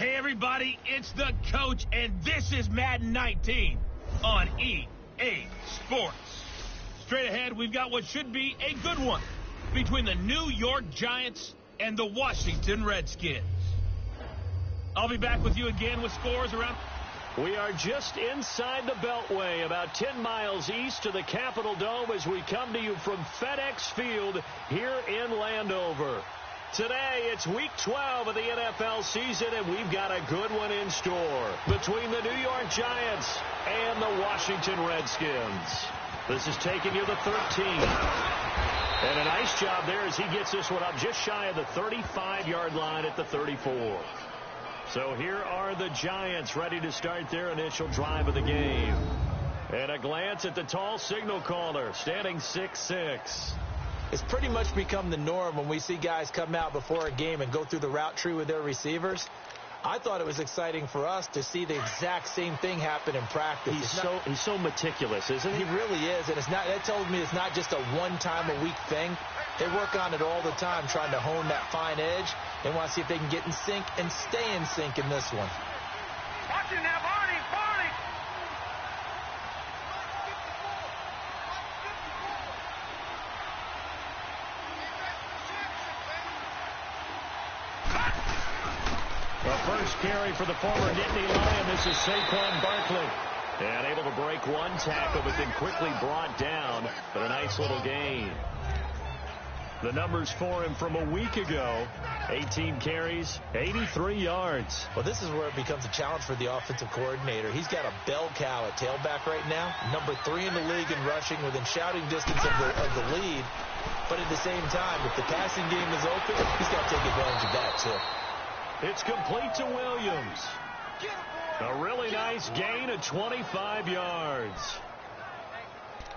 Hey everybody, it's the coach, and this is Madden 19 on EA Sports. Straight ahead, we've got what should be a good one between the New York Giants and the Washington Redskins. I'll be back with you again with scores around... We are just inside the Beltway, about 10 miles east of the Capitol Dome as we come to you from FedEx Field here in Landover. Today, it's Week 12 of the NFL season, and we've got a good one in store between the New York Giants and the Washington Redskins. This is taking you to 13. And a nice job there as he gets this one up just shy of the 35-yard line at the 34. So here are the Giants ready to start their initial drive of the game. And a glance at the tall signal caller, standing 6'6". It's pretty much become the norm when we see guys come out before a game and go through the route tree with their receivers. I thought it was exciting for us to see the exact same thing happen in practice. He's so meticulous, isn't he? He really is, and that tells me it's not just a one-time-a-week thing. They work on it all the time, trying to hone that fine edge. They want to see if they can get in sync and stay in sync in this one. Watch it now, Barney! The first carry for the former Nittany Lion. This is Saquon Barkley. And able to break one tackle, but then quickly brought down. But a nice little gain. The numbers for him from a week ago. 18 carries, 83 yards. Well, this is where it becomes a challenge for the offensive coordinator. He's got a bell cow at tailback right now. Number 3 in the league in rushing within shouting distance of the lead. But at the same time, if the passing game is open, he's got to take advantage of that, too. It's complete to Williams. A really nice gain of 25 yards.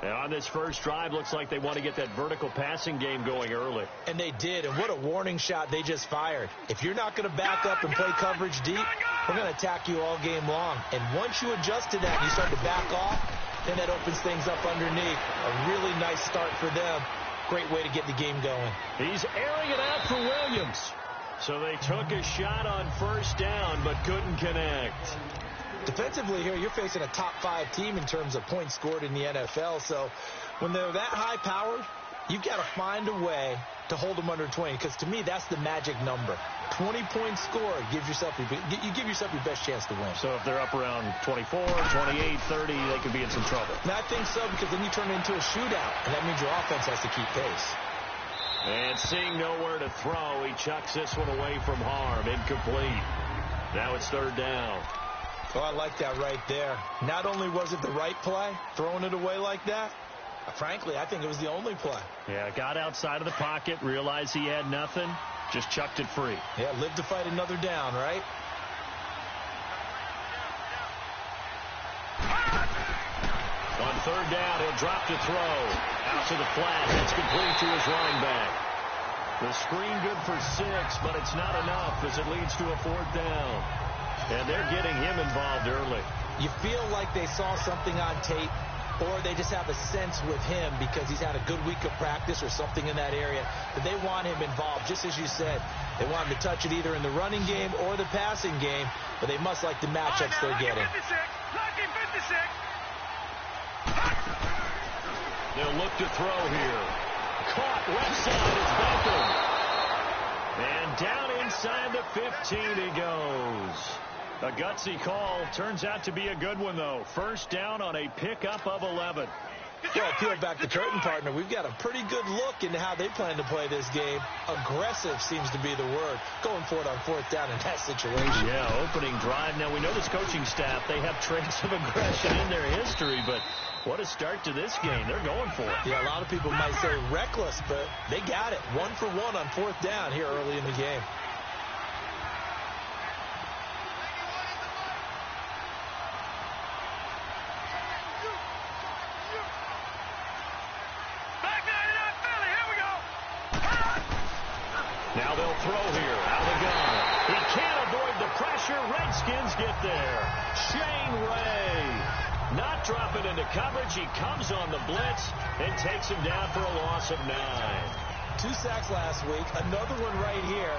And on this first drive, looks like they want to get that vertical passing game going early. And they did, and what a warning shot they just fired. If you're not going to back up and play coverage deep, we're going to attack you all game long. And once you adjust to that and you start to back off, then that opens things up underneath. A really nice start for them. Great way to get the game going. He's airing it out for Williams. So they took a shot on first down, but couldn't connect. Defensively here, you're facing a top 5 team in terms of points scored in the NFL. So when they're that high-powered, you've got to find a way to hold them under 20. Because to me, that's the magic number. 20 points scored gives yourself you give yourself your best chance to win. So if they're up around 24, 28, 30, they could be in some trouble. And I think so, because then you turn it into a shootout, and that means your offense has to keep pace. And seeing nowhere to throw, he chucks this one away from harm. Incomplete. Now it's third down. Oh, I like that right there. Not only was it the right play, throwing it away like that, frankly, I think it was the only play. Yeah, got outside of the pocket, realized he had nothing, just chucked it free. Yeah, live to fight another down, right? On third down, he'll drop to throw. Out to the flat. That's complete to his running back. The screen good for 6, but it's not enough as it leads to a fourth down. And they're getting him involved early. You feel like they saw something on tape, or they just have a sense with him because he's had a good week of practice or something in that area, that they want him involved. Just as you said, they want him to touch it either in the running game or the passing game, but they must like the matchups they're getting. They'll look to throw here. Caught left side. It's Beckham. And down inside the 15 he goes. A gutsy call. Turns out to be a good one, though. First down on a pickup of 11. Well, peel back the curtain, partner. We've got a pretty good look into how they plan to play this game. Aggressive seems to be the word. Going for it on fourth down in that situation. Yeah, opening drive. Now, we know this coaching staff, they have traits of aggression in their history, but what a start to this game. They're going for it. Yeah, a lot of people might say reckless, but they got it. 1 for 1 on fourth down here early in the game. Now they'll throw here. Out of the gun. He can't avoid the pressure. Redskins get there. Shane Ray not dropping into coverage. He comes on the blitz and takes him down for a loss of 9. 2 sacks last week. Another one right here.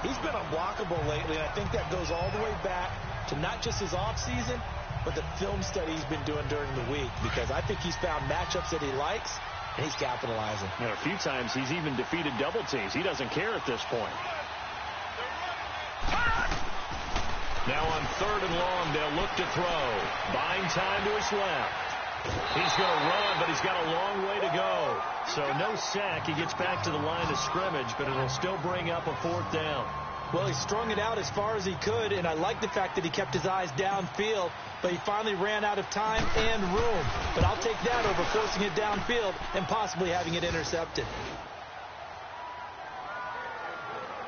He's been unblockable lately, and I think that goes all the way back to not just his offseason, but the film study he's been doing during the week, because I think he's found matchups that he likes, and he's capitalizing. And a few times he's even defeated double teams. He doesn't care at this point. Now on 3rd and long, they'll look to throw. Buying time to his left. He's going to run, but he's got a long way to go. So no sack. He gets back to the line of scrimmage, but it'll still bring up a 4th down. Well, he strung it out as far as he could, and I like the fact that he kept his eyes downfield, but he finally ran out of time and room. But I'll take that over forcing it downfield and possibly having it intercepted.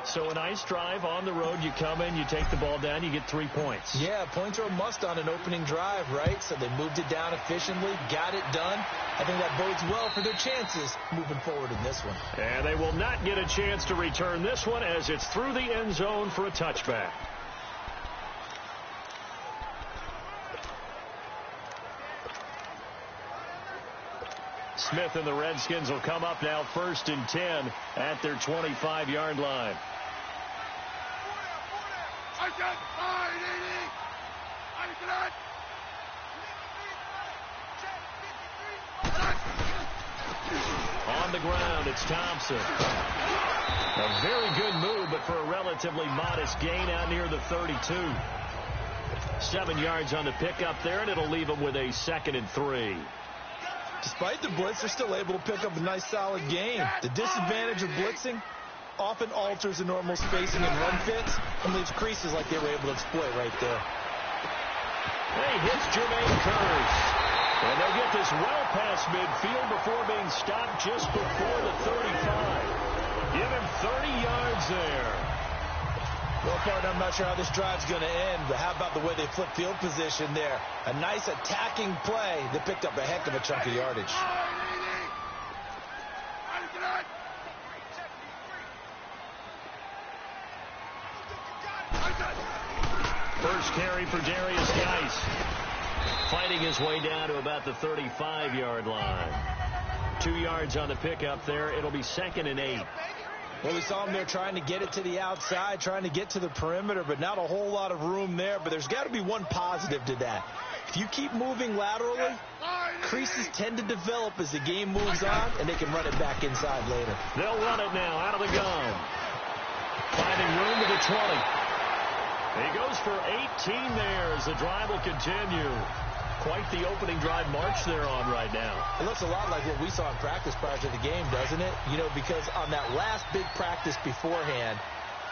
So a nice drive on the road. You come in, you take the ball down, you get 3 points. Yeah, points are a must on an opening drive, right? So they moved it down efficiently, got it done. I think that bodes well for their chances moving forward in this one. And they will not get a chance to return this one as it's through the end zone for a touchback. Smith and the Redskins will come up now 1st and 10 at their 25-yard line. On the ground, it's Thompson. A very good move, but for a relatively modest gain out near the 32. 7 yards on the pickup there, and it'll leave him with a 2nd and 3. Despite the blitz, they're still able to pick up a nice, solid gain. The disadvantage of blitzing often alters the normal spacing and run fits and leaves creases like they were able to exploit right there. He hits Jermaine Curse. And they'll get this well past midfield before being stopped just before the 35. Give him 30 yards there. Well, partner, I'm not sure how this drive's going to end, but how about the way they flip field position there? A nice attacking play that picked up a heck of a chunk of yardage. First carry for Darius Geis. Fighting his way down to about the 35-yard line. 2 yards on the pickup there. It'll be 2nd and 8. Well, we saw him there trying to get it to the outside, trying to get to the perimeter, but not a whole lot of room there. But there's got to be one positive to that. If you keep moving laterally, creases tend to develop as the game moves on, and they can run it back inside later. They'll run it now out of the gun. Finding room to the 20. He goes for 18 there as the drive will continue. Quite the opening drive march they're on right now. It looks a lot like what we saw in practice prior to the game, doesn't it? You know, because on that last big practice beforehand,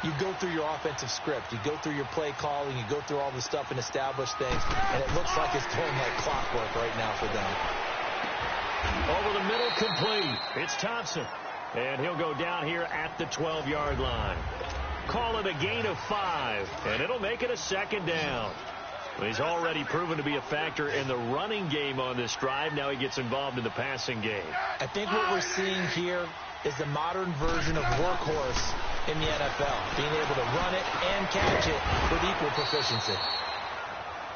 you go through your offensive script. You go through your play calling. You go through all the stuff and establish things. And it looks like it's going like clockwork right now for them. Over the middle, complete. It's Thompson. And he'll go down here at the 12-yard line. Call it a gain of 5. And it'll make it a 2nd down. He's already proven to be a factor in the running game on this drive. Now he gets involved in the passing game. I think what we're seeing here is the modern version of workhorse in the NFL, being able to run it and catch it with equal proficiency.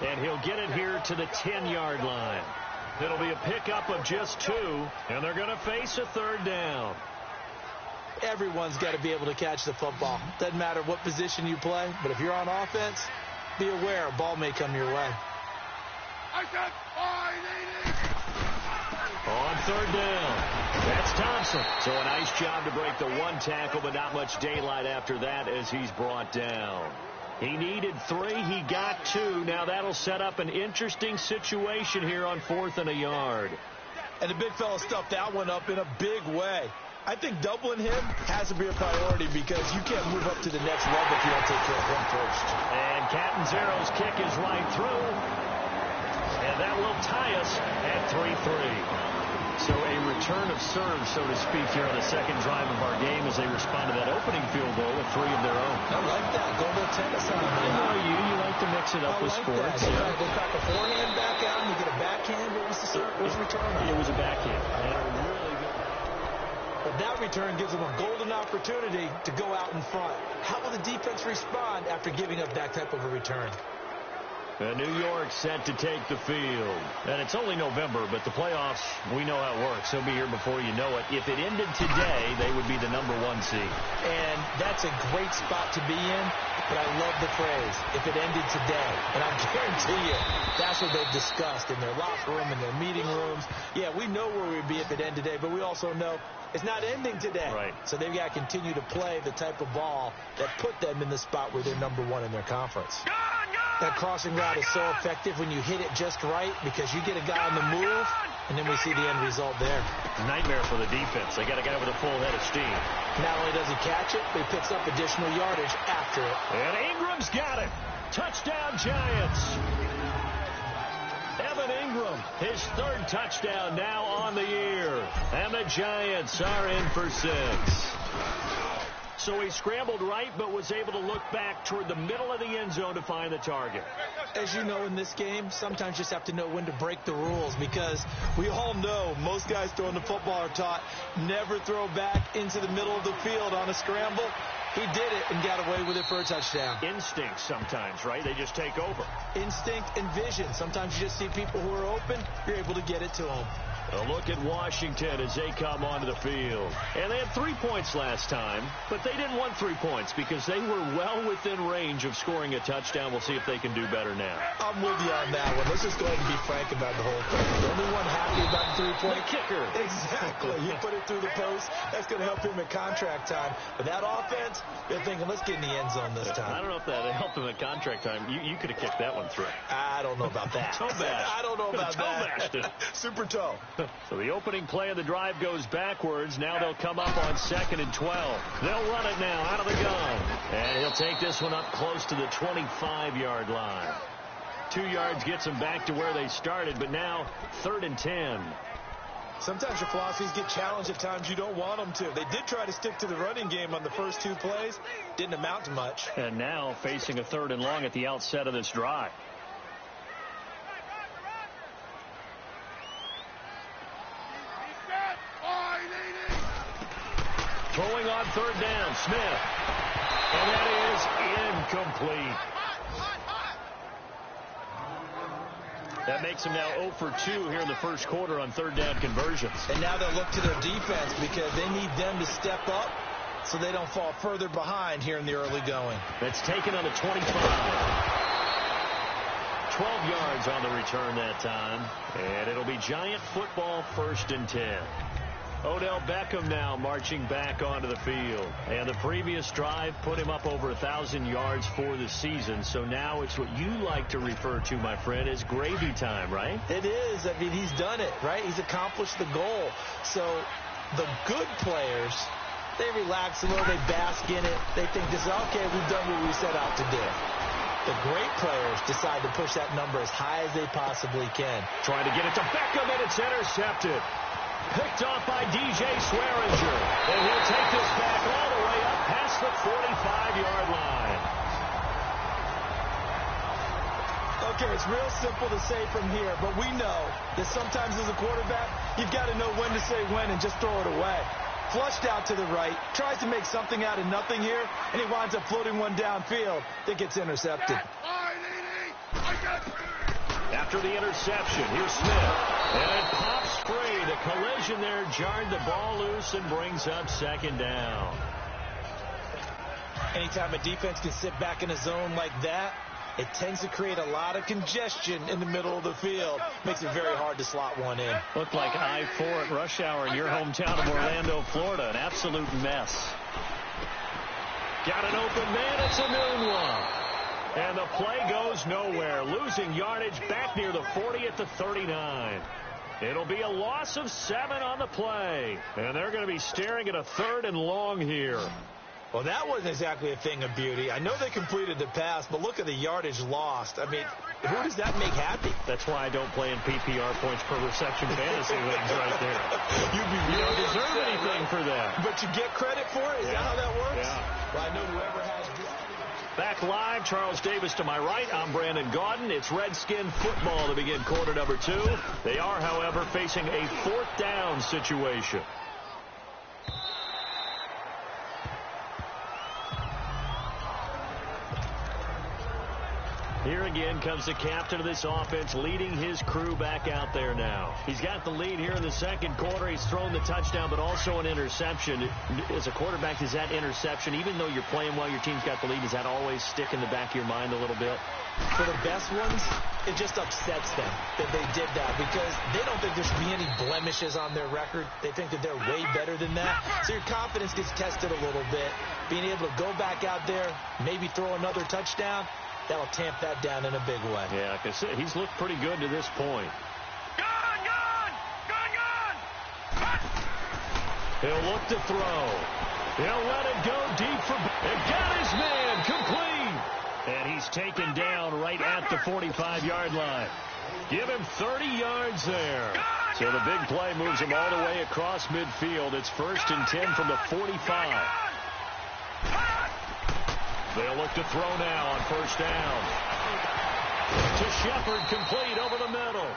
And he'll get it here to the 10-yard line. It'll be a pickup of just 2, and they're going to face a 3rd down. Everyone's got to be able to catch the football. Doesn't matter what position you play, but if you're on offense, be aware a ball may come your way. On 3rd down, that's Thompson. So a nice job to break the 1 tackle, but not much daylight after that as he's brought down. He needed 3. He got 2. Now that'll set up an interesting situation here on 4th and a yard. And the big fella stuffed that one up in a big way. I think doubling him has to be a priority because you can't move up to the next level if you don't take care of him first. And Catanzaro's kick is right through. And that will tie us at 3-3. So a return of serve, so to speak, here on the 2nd drive of our game as they respond to that opening field goal with 3 of their own. I like that. Go a little tennis on them. I know you like to mix it up with sports. That. They crack a forehand back out and you get a backhand. What was the serve? What was the return on? It was a backhand. Really good. But that return gives them a golden opportunity to go out in front. How will the defense respond after giving up that type of a return? New York set to take the field. And it's only November, but the playoffs, we know how it works. They'll be here before you know it. If it ended today, they would be the #1 seed. And that's a great spot to be in, but I love the phrase, if it ended today. And I guarantee you, that's what they've discussed in their locker room, in their meeting rooms. Yeah, we know where we'd be if it ended today, but we also know it's not ending today. Right. So they've got to continue to play the type of ball that put them in the spot where they're #1 in their conference. That crossing route is so effective when you hit it just right because you get a guy on the move, and then we see the end result there. Nightmare for the defense. They got a guy with a full head of steam. Not only does he catch it, but he picks up additional yardage after it. And Ingram's got it. Touchdown, Giants. Evan Ingram, his 3rd touchdown now on the year. And the Giants are in for 6. So he scrambled right, but was able to look back toward the middle of the end zone to find the target. As you know, in this game, sometimes you just have to know when to break the rules because we all know most guys throwing the football are taught never throw back into the middle of the field on a scramble. He did it and got away with it for a touchdown. Instinct sometimes, right? They just take over. Instinct and vision. Sometimes you just see people who are open, you're able to get it to them. A look at Washington as they come onto the field. And they had 3 points last time, but they didn't want 3 points because they were well within range of scoring a touchdown. We'll see if they can do better now. I'm with you on that one. Let's just go ahead and be frank about the whole thing. The only one happy about the 3-point kicker. Exactly. You put it through the post. That's going to help him at contract time. But that offense, they're thinking, let's get in the end zone this time. I don't know if that helped him at contract time. You could have kicked that one through. I don't know about that. Toe bash. I don't know about that. Toe Super toe. So the opening play of the drive goes backwards. Now they'll come up on 2nd and 12. They'll run it now out of the gun. And he'll take this one up close to the 25-yard line. 2 yards gets them back to where they started, but now 3rd and 10. Sometimes your philosophies get challenged at times you don't want them to. They did try to stick to the running game on the first 2 plays. Didn't amount to much. And now facing a 3rd and long at the outset of this drive. Throwing on 3rd down, Smith. And that is incomplete. That makes them now 0 for 2 here in the first quarter on 3rd down conversions. And now they'll look to their defense because they need them to step up so they don't fall further behind here in the early going. That's taken on the 25. 12 yards on the return that time. And it'll be Giant football 1st and 10. Odell Beckham now marching back onto the field. And the previous drive put him up over 1,000 yards for the season. So now it's what you like to refer to, my friend, as gravy time, right? It is. I mean, he's done it, right? He's accomplished the goal. So the good players, they relax a little. They bask in it. They think this is, okay, we've done what we set out to do. The great players decide to push that number as high as they possibly can. Trying to get it to Beckham, and it's intercepted. Picked off by DJ Swearinger. And he'll take this back all the way up past the 45-yard line. Okay, it's real simple to say from here, but we know that sometimes as a quarterback, you've got to know when to say when and just throw it away. Flushed out to the right, tries to make something out of nothing here, and he winds up floating one downfield that gets intercepted. After the interception, here's Smith. And it pops free. The collision there jarred the ball loose and brings up 2nd down. Anytime a defense can sit back in a zone like that, it tends to create a lot of congestion in the middle of the field. Makes it very hard to slot one in. Looked like I-4 at rush hour in your hometown of Orlando, Florida. An absolute mess. Got an open man. It's a noon one. And the play goes nowhere. Losing yardage back near the 40 at the 39. It'll be a loss of 7 on the play. And they're going to be staring at a 3rd and long here. Well, that wasn't exactly a thing of beauty. I know they completed the pass, but look at the yardage lost. I mean, who does that make happy? That's why I don't play in PPR points per reception fantasy leagues right there. You don't deserve anything for that. But you get credit for it? Is that how that works? Yeah. Well, I know whoever has... Back live, Charles Davis to my right. I'm Brandon Gaudin. It's Redskin football to begin quarter number 2. They are, however, facing a 4th down situation. Here again comes the captain of this offense, leading his crew back out there now. He's got the lead here in the second quarter. He's thrown the touchdown, but also an interception. As a quarterback, does that interception, even though you're playing well, your team's got the lead, does that always stick in the back of your mind a little bit? For the best ones, it just upsets them that they did that because they don't think there should be any blemishes on their record. They think that they're way better than that. So your confidence gets tested a little bit. Being able to go back out there, maybe throw another touchdown, that'll tamp that down in a big way. Yeah, like I said, he's looked pretty good to this point. Gone! He'll look to throw. He'll let it go deep for... And got his man complete. And he's taken down right at the 45-yard line. Give him 30 yards there. So the big play moves him all the way across midfield. It's 1st and 10 from the 45. They'll look to throw now on 1st down. To Shepard, complete over the middle.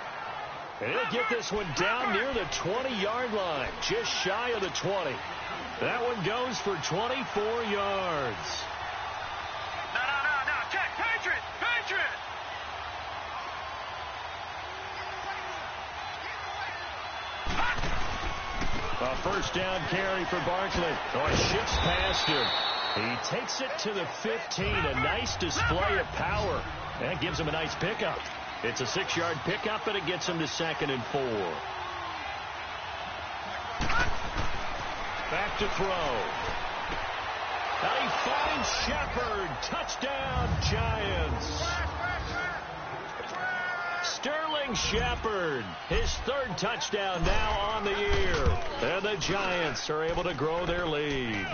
And he'll get this one down near the 20-yard line, just shy of the 20. That one goes for 24 yards. No. Check. Patriot. A 1st down carry for Barkley. Oh, it shifts past him. He takes it to the 15. A nice display of power. That gives him a nice pickup. It's a 6-yard pickup, and it gets him to 2nd and 4. Back to throw. And he finds Shepard. Touchdown, Giants. Sterling Shepard, his 3rd touchdown now on the year. And the Giants are able to grow their lead.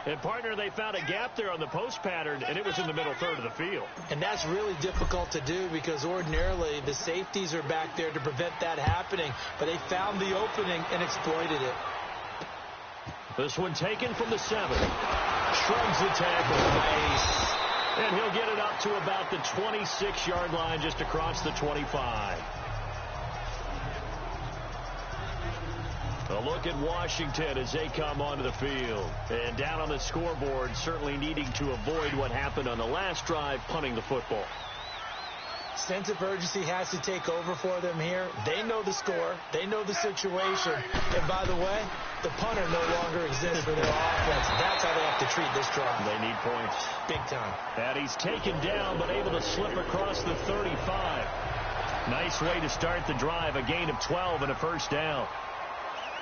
And, partner, they found a gap there on the post pattern, and it was in the middle third of the field. And that's really difficult to do because ordinarily the safeties are back there to prevent that happening. But they found the opening and exploited it. This one taken from the 7. Shrugs the tackle. Nice. And he'll get it up to about the 26-yard line just across the 25. A look at Washington as they come onto the field. And down on the scoreboard, certainly needing to avoid what happened on the last drive, punting the football. Sense of urgency has to take over for them here. They know the score. They know the situation. And by the way, the punter no longer exists for their offense. That's how they have to treat this drive. They need points. Big time. And he's taken down, but able to slip across the 35. Nice way to start the drive. A gain of 12 and a 1st down.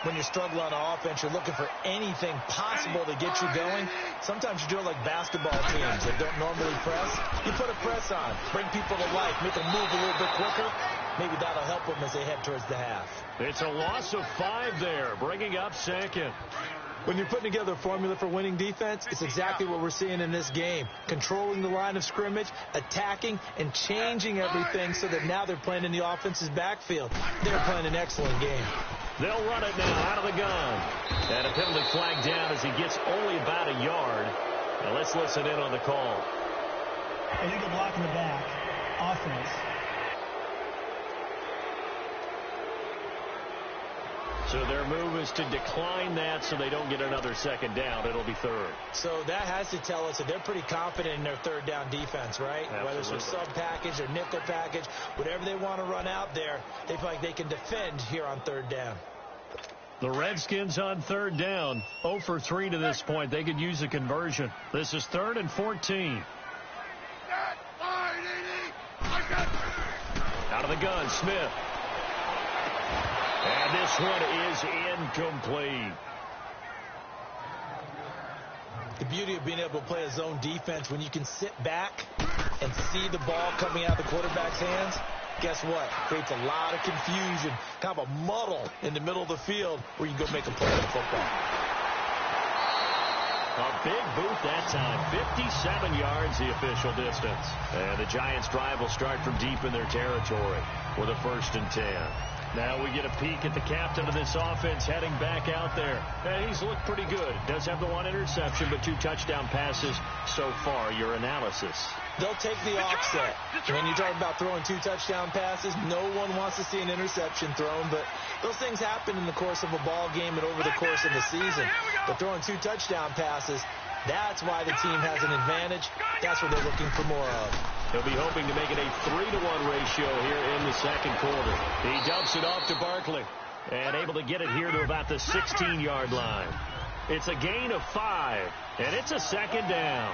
When you struggle on offense, you're looking for anything possible to get you going. Sometimes you do it like basketball teams that don't normally press. You put a press on, bring people to life, make them move a little bit quicker. Maybe that'll help them as they head towards the half. It's a loss of 5 there, bringing up 2nd. When you're putting together a formula for winning defense, it's exactly what we're seeing in this game. Controlling the line of scrimmage, attacking, and changing everything so that now they're playing in the offense's backfield. They're playing an excellent game. They'll run it now out of the gun. And a penalty flag down as he gets only about a yard. Now let's listen in on the call. Illegal block in the back. Offense. So their move is to decline that so they don't get another 2nd down. It'll be 3rd. So that has to tell us that they're pretty confident in their 3rd down defense, right? Absolutely. Whether it's their sub package or nickel package, whatever they want to run out there, they feel like they can defend here on 3rd down. The Redskins on 3rd down. 0 for 3 to this point. They could use a conversion. This is 3rd and 14. Out of the gun, Smith. And this one is incomplete. The beauty of being able to play a zone defense when you can sit back and see the ball coming out of the quarterback's hands, guess what? Creates a lot of confusion, kind of a muddle in the middle of the field where you can go make a play on football. A big boot that time. 57 yards the official distance. And the Giants' drive will start from deep in their territory with a 1st and 10. Now we get a peek at the captain of this offense heading back out there. And he's looked pretty good. Does have the 1 interception, but 2 touchdown passes so far. Your analysis. They'll take the offset. When you talk about throwing 2 touchdown passes, no one wants to see an interception thrown, but those things happen in the course of a ball game and over the course of the season. But throwing 2 touchdown passes, that's why the team has an advantage. That's what they're looking for more of. He'll be hoping to make it a 3-to-1 ratio here in the second quarter. He dumps it off to Barkley and able to get it here to about the 16-yard line. It's a gain of 5, and it's a second down.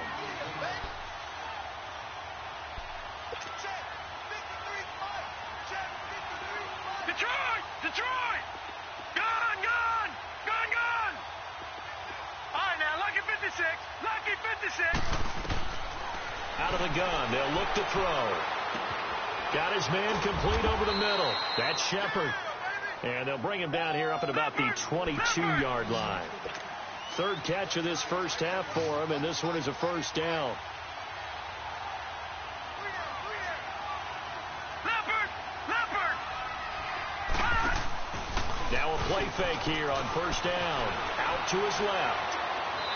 Detroit! Gone! All right, now, lucky 56. Out of the gun, they'll look to throw. Got his man complete over the middle. That's Shepard. And they'll bring him down here up at about the 22-yard line. Third catch of this first half for him, and this one is a first down. Now a play fake here on first down. Out to his left.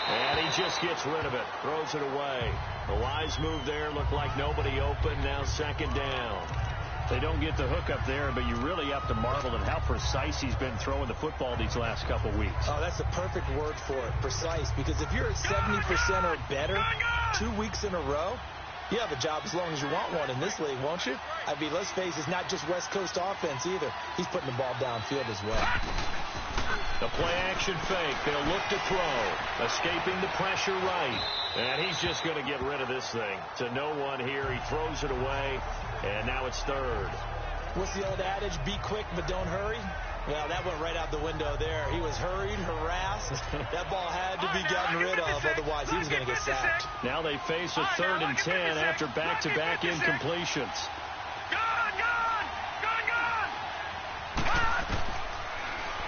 And he just gets rid of it. Throws it away. A wise move there. Looked like nobody open. Now second down. They don't get the hook up there, but you really have to marvel at how precise he's been throwing the football these last couple weeks. Oh, that's the perfect word for it, precise. Because if you're at 70% or better 2 weeks in a row, you have a job as long as you want one in this league, won't you? I mean, let's face it, it's not just West Coast offense either. He's putting the ball downfield as well. The play-action fake. They'll look to throw. Escaping the pressure right. And he's just going to get rid of this thing. To no one here. He throws it away. And now it's third. What's the old adage? Be quick, but don't hurry. Well, that went right out the window there. He was hurried, harassed. That ball had to be gotten rid of. Otherwise, he was going to get sacked. Now they face a 3rd and 10 after back-to-back incompletions.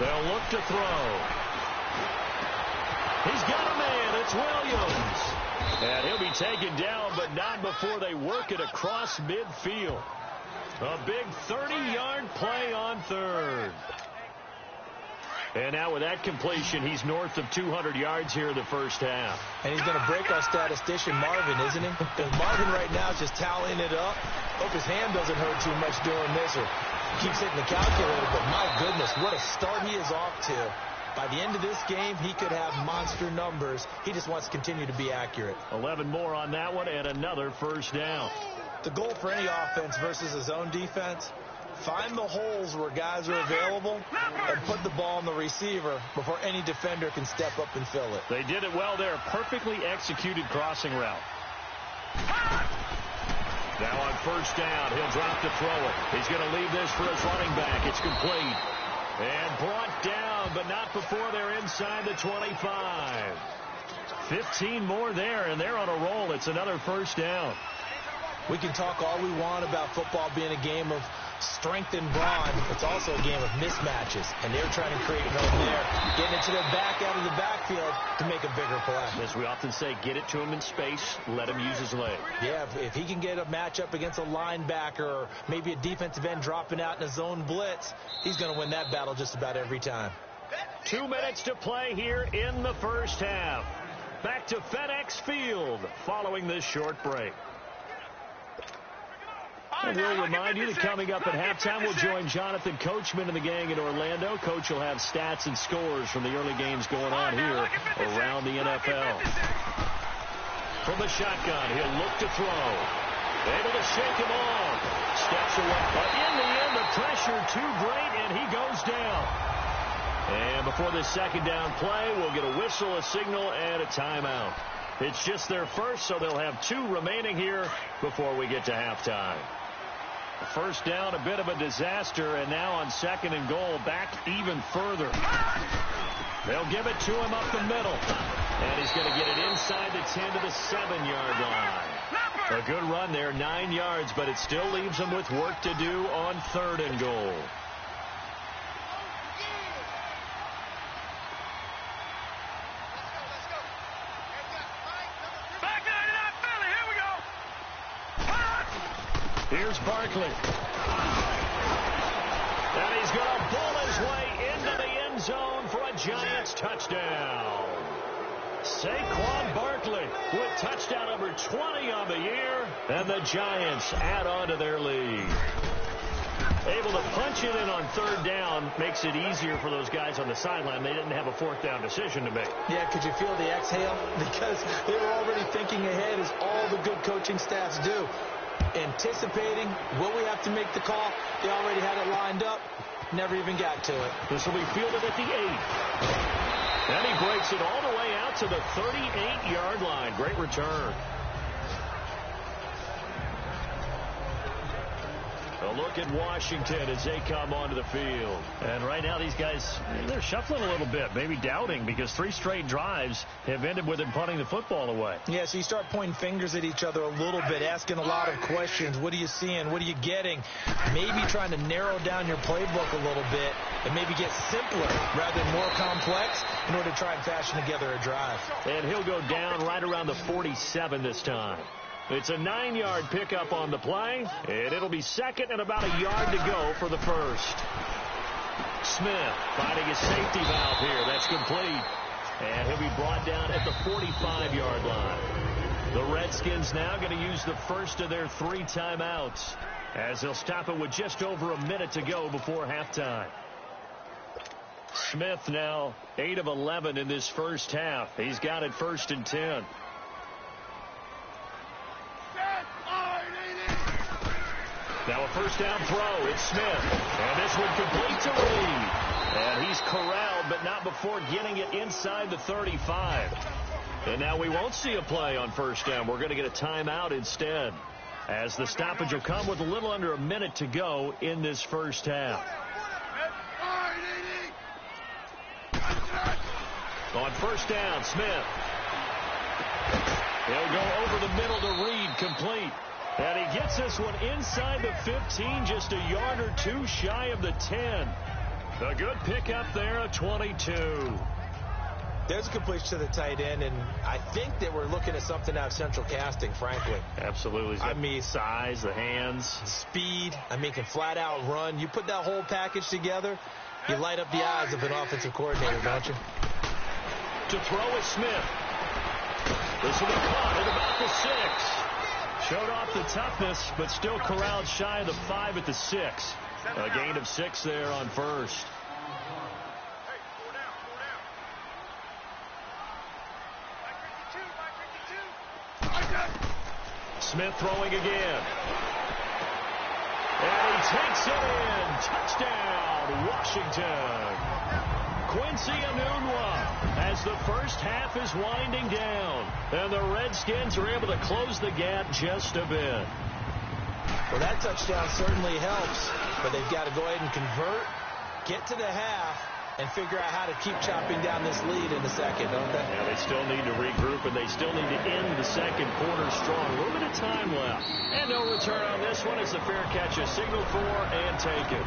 They'll look to throw. He's got a man. It's Williams. And he'll be taken down, but not before they work it across midfield. A big 30-yard play on third. And now with that completion, he's north of 200 yards here in the first half. And he's going to break our statistician, Marvin, isn't he? Because Marvin right now is just tallying it up. Hope his hand doesn't hurt too much doing this or keeps hitting the calculator. But my goodness, what a start he is off to. By the end of this game, he could have monster numbers. He just wants to continue to be accurate. 11 more on that one and another first down. The goal for any offense versus his own defense, find the holes where guys are available and put the ball on the receiver before any defender can step up and fill it. They did it well there. Perfectly executed crossing route. Now on first down, he'll drop to throw it. He's going to leave this for his running back. It's complete. And brought down, but not before they're inside the 25. 15 more there, and they're on a roll. It's another first down. We can talk all we want about football being a game of strength and brawn. It's also a game of mismatches, and they're trying to create room there, getting it to their back out of the backfield to make a bigger play. As we often say, get it to him in space, let him use his leg. Yeah, if he can get a matchup against a linebacker or maybe a defensive end dropping out in a zone blitz, he's going to win that battle just about every time. 2 minutes to play here in the first half. Back to FedEx Field following this short break. And we'll remind you that coming up at halftime, we'll join Jonathan Coachman and the gang in Orlando. Coach will have stats and scores from the early games going on here around the NFL. From the shotgun, he'll look to throw. Able to shake him off. Steps away. But in the end, the pressure too great, and he goes down. And before this second down play, we'll get a whistle, a signal, and a timeout. It's just their first, so they'll have 2 remaining here before we get to halftime. First down, a bit of a disaster, and now on 2nd and goal, back even further. They'll give it to him up the middle, and he's going to get it inside the 10 to the 7-yard line. A good run there, 9 yards, but it still leaves them with work to do on 3rd and goal. Here's Barkley. And he's going to pull his way into the end zone for a Giants touchdown. Saquon Barkley with touchdown number 20 on the year. And the Giants add on to their lead. Able to punch it in on 3rd down makes it easier for those guys on the sideline. They didn't have a 4th down decision to make. Yeah, could you feel the exhale? Because they were already thinking ahead, as all the good coaching staffs do. anticipating, will we have to make the call? They already had it lined up. Never even got to it. This will be fielded at the 8. And he breaks it all the way out to the 38-yard line. Great return. A look at Washington as they come onto the field. And right now these guys, they're shuffling a little bit, maybe doubting, because 3 straight drives have ended with them punting the football away. Yeah, so you start pointing fingers at each other a little bit, asking a lot of questions. What are you seeing? What are you getting? Maybe trying to narrow down your playbook a little bit and maybe get simpler rather than more complex in order to try and fashion together a drive. And he'll go down right around the 47 this time. It's a 9-yard pickup on the play, and it'll be second and about a yard to go for the first. Smith finding his safety valve here. That's complete. And he'll be brought down at the 45-yard line. The Redskins now going to use the first of their 3 timeouts as they'll stop it with just over a minute to go before halftime. Smith now 8 of 11 in this first half. He's got it 1st and 10. Now a first down throw. It's Smith. And this one complete to Reed. And he's corralled, but not before getting it inside the 35. And now we won't see a play on first down. We're going to get a timeout instead, as the stoppage will come with a little under a minute to go in this first half. On first down, Smith. He'll go over the middle to Reed, complete. And he gets this one inside the 15, just a yard or 2 shy of the 10. A good pickup there, a 22. There's a completion to the tight end, and I think that we're looking at something out of central casting, frankly. Absolutely. I mean, size, the hands. Speed. I mean, can flat out run. You put that whole package together, you light up the eyes of an offensive coordinator, don't you? To throw is Smith. This will be caught at about the 6. Showed off the toughness, but still corralled shy of the 5 at the 6. A gain of 6 there on first. Smith throwing again. And he takes it in. Touchdown, Washington. Quincy Enunwa as the first half is winding down. And the Redskins are able to close the gap just a bit. Well, that touchdown certainly helps, but they've got to go ahead and convert, get to the half, and figure out how to keep chopping down this lead in the second, don't they? Yeah, they still need to regroup, and they still need to end the second quarter strong. A little bit of time left. And no return on this one. It's a fair catch, a signal for, and take it.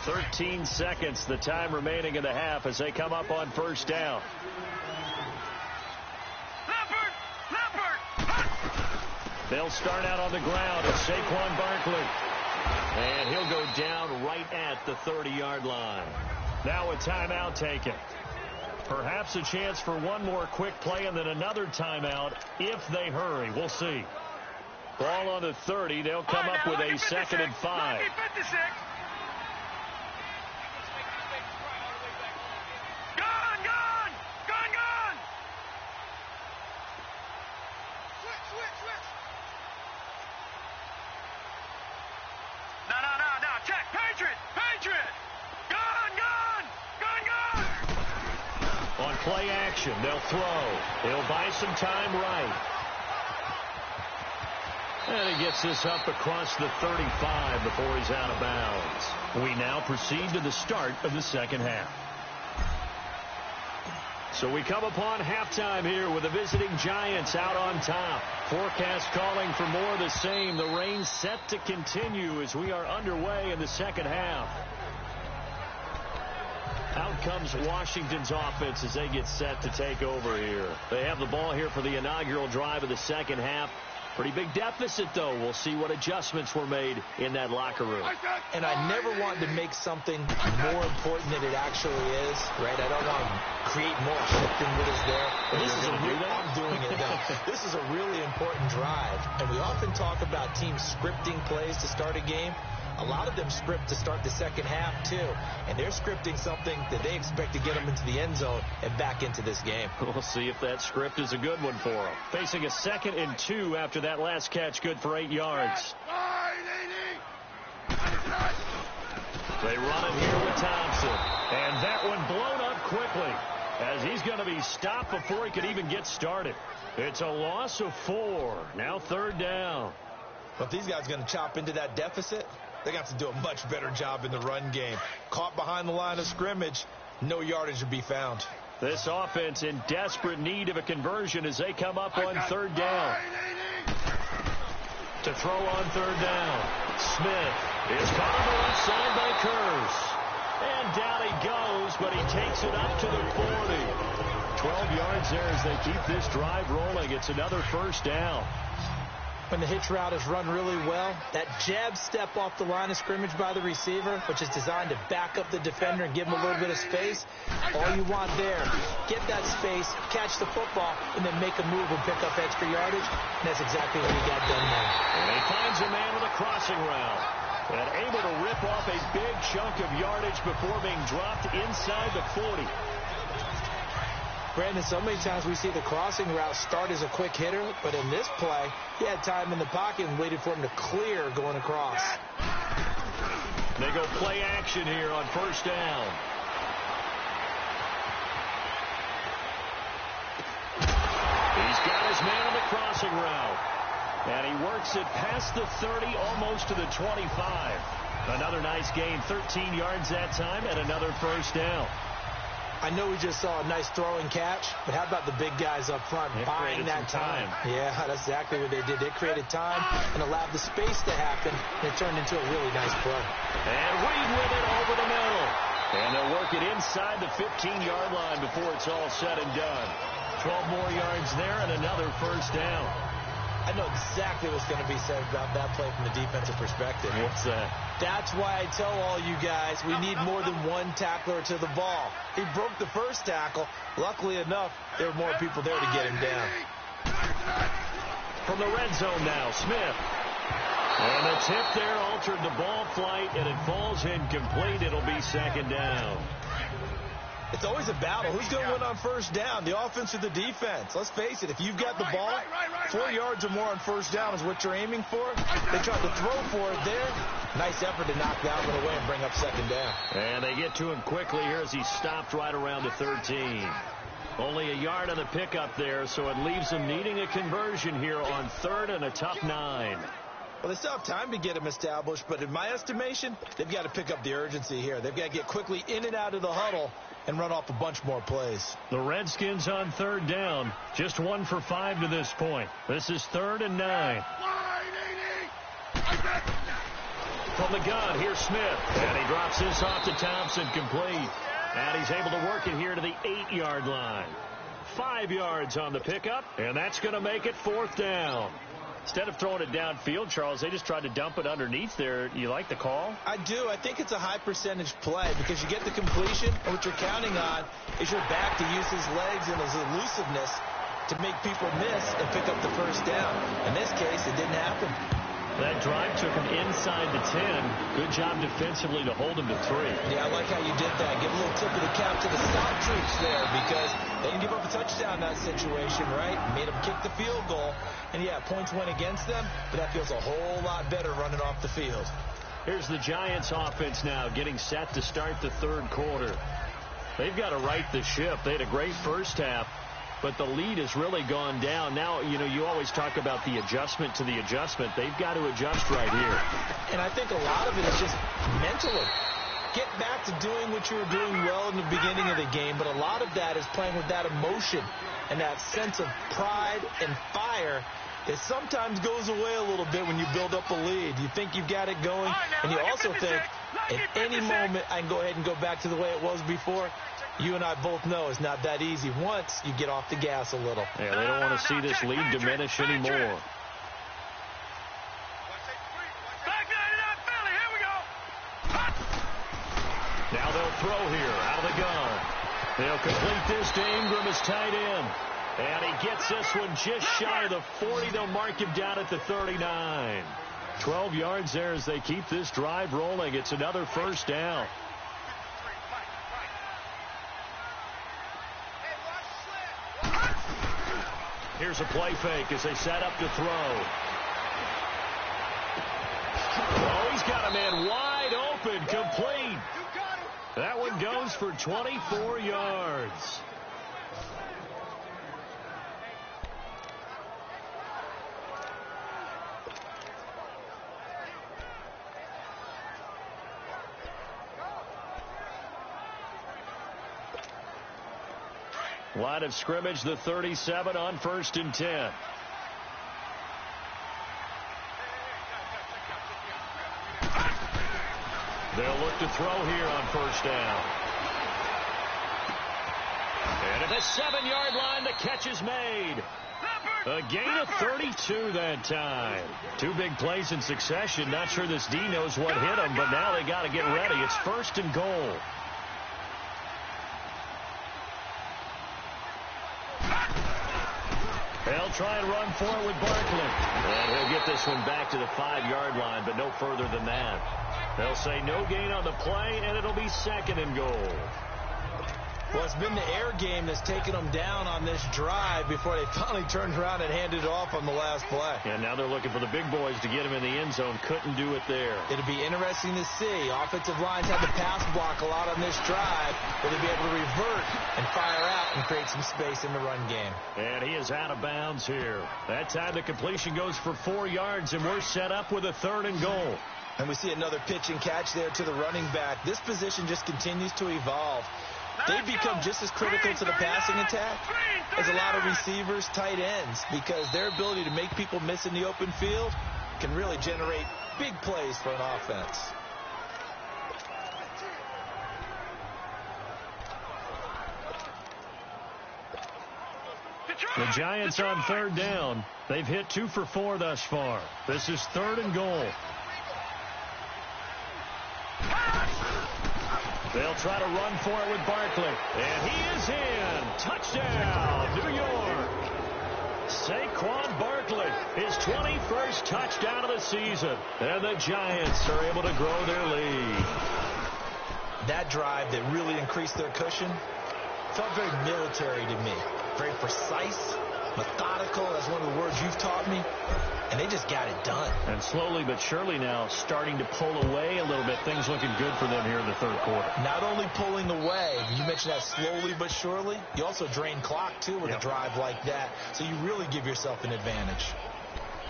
"13 seconds, the time remaining in the half as they come up on first down. They'll start out on the ground. It's Saquon Barkley. And he'll go down right at the 30-yard line. Now a timeout taken. Perhaps a chance for one more quick play and then another timeout if they hurry. We'll see. Ball on the 30. They'll come up with a 2nd and 5. Play action. They'll throw. He'll buy some time right. And he gets this up across the 35 before he's out of bounds. We now proceed to the start of the second half. So we come upon halftime here with the visiting Giants out on top. Forecast calling for more of the same. The rain set to continue as we are underway in the second half. Out comes Washington's offense as they get set to take over here. They have the ball here for the inaugural drive of the second half. Pretty big deficit, though. We'll see what adjustments were made in that locker room. And I never want to make something more important than it actually is, right? I don't want to create more hype than what is there. But this is I'm doing it now. This is a really important drive. And we often talk about teams scripting plays to start a game. a lot of them script to start the second half, too. And they're scripting something that they expect to get them into the end zone and back into this game. We'll see if that script is a good one for them. Facing a 2nd and 2 after that last catch, good for 8 yards. They run it here with Thompson. And that one blown up quickly as he's going to be stopped before he could even get started. It's a loss of 4. Now 3rd down. But if these guys are going to chop into that deficit, they got to do a much better job in the run game. Caught behind the line of scrimmage, no yardage to be found. This offense in desperate need of a conversion as they come up on 3rd down. To throw on 3rd down. Smith is caught on the left side by Kurz. And down he goes, but he takes it up to the 40. 12 yards there as they keep this drive rolling. It's another 1st down. When the hitch route is run really well, that jab step off the line of scrimmage by the receiver, which is designed to back up the defender and give him a little bit of space, all you want there, get that space, catch the football, and then make a move and pick up extra yardage. And that's exactly what he got done there. And he finds a man with a crossing route. And able to rip off a big chunk of yardage before being dropped inside the 40. Brandon, so many times we see the crossing route start as a quick hitter, but in this play, he had time in the pocket and waited for him to clear going across. They go play action here on 1st down. He's got his man on the crossing route. And he works it past the 30, almost to the 25. Another nice gain, 13 yards that time, and another 1st down. I know we just saw a nice throwing catch, but how about the big guys up front buying that time? Yeah, that's exactly what they did. They created time and allowed the space to happen, and it turned into a really nice play. And Reed with it over the middle. And they'll work it inside the 15-yard line before it's all said and done. 12 more yards there and another 1st down. I know exactly what's going to be said about that play from the defensive perspective. What's that? That's why I tell all you guys we need more than one tackler to the ball. He broke the first tackle. Luckily enough, there were more people there to get him down. From the red zone now, Smith. And the tip there altered the ball flight, and it falls incomplete. It'll be 2nd down. It's always a battle. Who's going to win on 1st down, the offense or the defense? Let's face it, if you've got the ball, 4 yards or more on 1st down is what you're aiming for. They tried to throw for it there. Nice effort to knock that one away and bring up 2nd down. And they get to him quickly here as he stopped right around the 13. Only a yard on the pickup there, so it leaves them needing a conversion here on 3rd and a tough 9. Well, they still have time to get them established, but in my estimation, they've got to pick up the urgency here. They've got to get quickly in and out of the huddle and run off a bunch more plays. The Redskins on 3rd down, just 1 for 5 to this point. This is 3rd and 9. From the gun, here's Smith. And he drops this off to Thompson, complete. And he's able to work it here to the 8-yard line. 5 yards on the pickup, and that's going to make it 4th down. Instead of throwing it downfield, Charles, they just tried to dump it underneath there. You like the call? I do. I think it's a high percentage play because you get the completion, and what you're counting on is your back to use his legs and his elusiveness to make people miss and pick up the 1st down. In this case, it didn't happen. That drive took him inside the 10. Good job defensively to hold him to 3. Yeah, I like how you did that. Give a little tip of the cap to the South troops there because they didn't give up a touchdown in that situation, right? Made them kick the field goal. And, yeah, points went against them, but that feels a whole lot better running off the field. Here's the Giants offense now getting set to start the 3rd quarter. They've got to right the ship. They had a great first half, but the lead has really gone down. Now, you know, you always talk about the adjustment to the adjustment. They've got to adjust right here. And I think a lot of it is just mentally. Get back to doing what you were doing well in the beginning of the game, but a lot of that is playing with that emotion and that sense of pride and fire. It sometimes goes away a little bit when you build up a lead. You think you've got it going, and you also think at any moment I can go ahead and go back to the way it was before. You and I both know it's not that easy once you get off the gas a little. Yeah, they don't want to see this lead diminish anymore. Now they'll throw here out of the gun. They'll complete this to Ingram as tight end. And he gets this one just shy of the 40. They'll mark him down at the 39. 12 yards there as they keep this drive rolling. It's another first down. Here's a play fake as they set up to throw. Oh, he's got a man wide open, complete. That one goes for 24 yards. Line of scrimmage, the 37 on 1st and 10. They'll look to throw here on 1st down. And at the 7-yard line, the catch is made. A gain of 32 that time. 2 big plays in succession. Not sure this D knows what hit him, but now they got to get ready. It's 1st and goal. They'll try and run for it with Barkley. And he'll get this one back to the 5-yard line, but no further than that. They'll say no gain on the play, and it'll be 2nd and goal. Well, it's been the air game that's taken them down on this drive before they finally turned around and handed it off on the last play. And now they're looking for the big boys to get him in the end zone. Couldn't do it there. It'll be interesting to see. Offensive lines had to pass block a lot on this drive. Will they be able to revert and fire out and create some space in the run game? And he is out of bounds here. That time the completion goes for 4 yards, and we're set up with a 3rd and goal. And we see another pitch and catch there to the running back. This position just continues to evolve. They've become just as critical to the passing attack as a lot of receivers, tight ends, because their ability to make people miss in the open field can really generate big plays for an offense. The Giants on 3rd down. They've hit 2 for 4 thus far. This is 3rd and goal. They'll try to run for it with Barkley. And he is in. Touchdown, New York. Saquon Barkley, his 21st touchdown of the season. And the Giants are able to grow their lead. That drive that really increased their cushion felt very military to me. Very precise, methodical. That's one of the words you've taught me. And they just got it done. And slowly but surely now starting to pull away a little bit. Things looking good for them here in the 3rd quarter. Not only pulling away, you mentioned that slowly but surely. You also drain clock, too, with a drive like that. So you really give yourself an advantage.